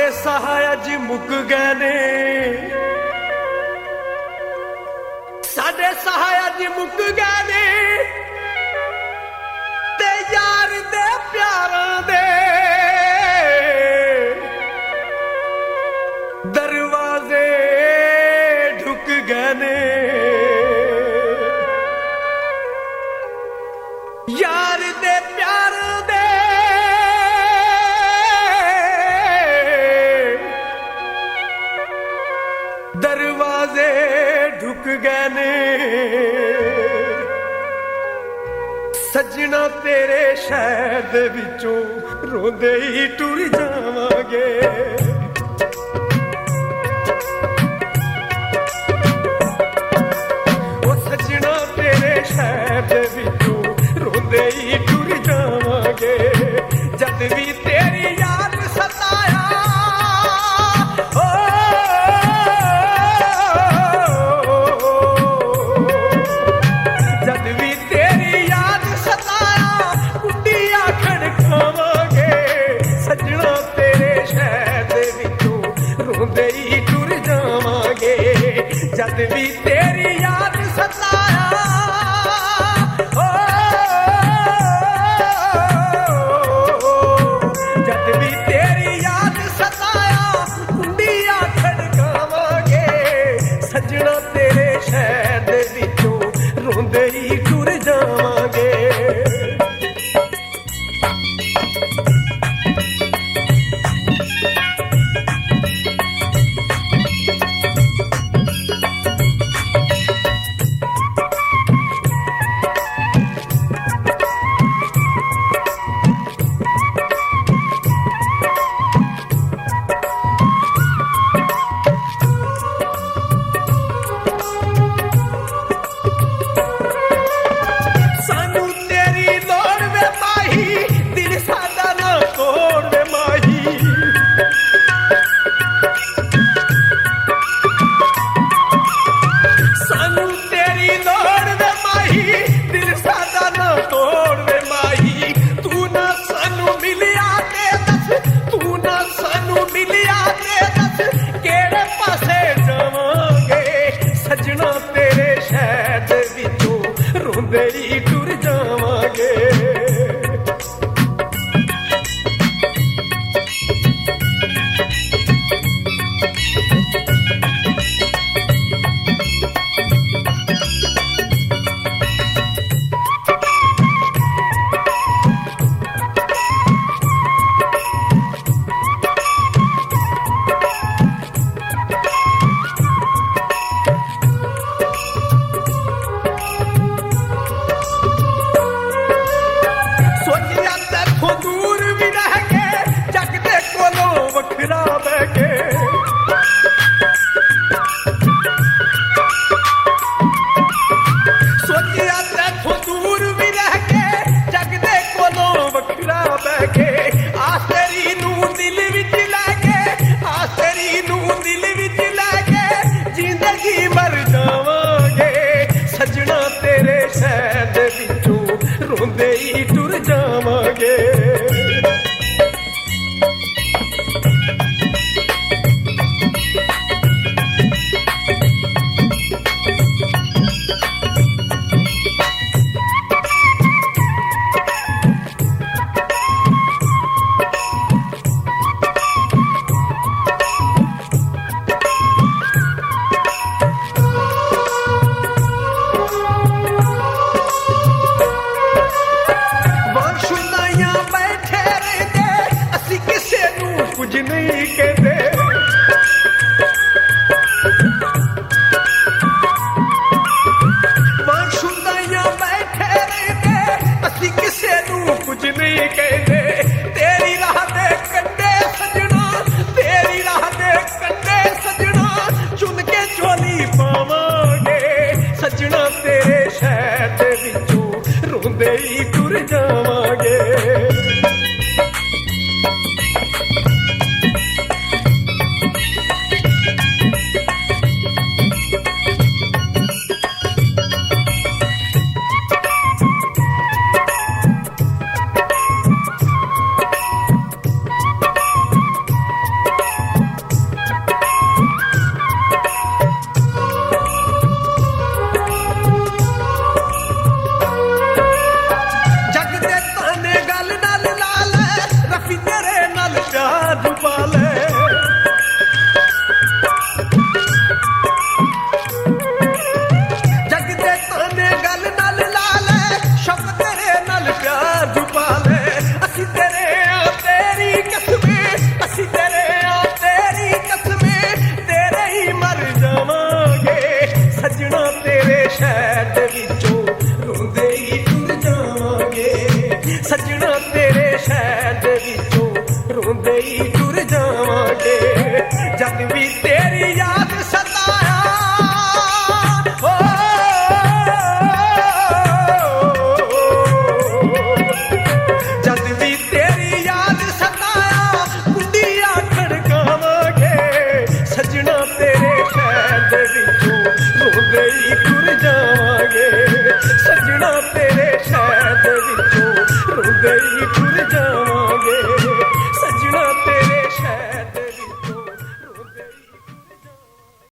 साडे साह अज मुक गए ने, साडे साह अज मुक गए ने ते यार दे प्यारां दे दरवाजे ढुक गए ने। यार दे प्यारां दे दरवाजे ढुक गए ने। सजना तेरे शहर दे विचों रोंदे ही टुर जावांगे। ओ सजना तेरे शहर दे विचों रोंदे ही टुर जावांगे। जद भी तेरी याद सताया जद भी तेरी याद सताया जद भी तेरी याद सताया कुंडियां खड़कावांगे। सजना तेरे शहर दे विचों रोंदे ही टुर जावांगे। टुर जावांगे। रोंदे ही टुर जावांगे। ਜਦ ਵੀ ਤੇਰੀ ਯਾਦ ਸਤਾਇਆ ਓ ਜਦ ਵੀ ਤੇਰੀ ਯਾਦ ਸਤਾਇਆ ਕੁੰਡੀਆਂ ਖੜਕਾਵਾਂਗੇ ਸੱਜਣਾ ਤੇਰੇ ਸ਼ਹਿਰ ਦੇ ਵਿੱਚੋਂ ਰੋਂਦੇ ਹੀ ਟੁਰ ਜਾਵਾਂਗੇ ਸੱਜਣਾ ਤੇਰੇ ਸ਼ਹਿਰ ਦੇ ਵਿੱਚੋਂ ਰੋਂਦੇ ਹੀ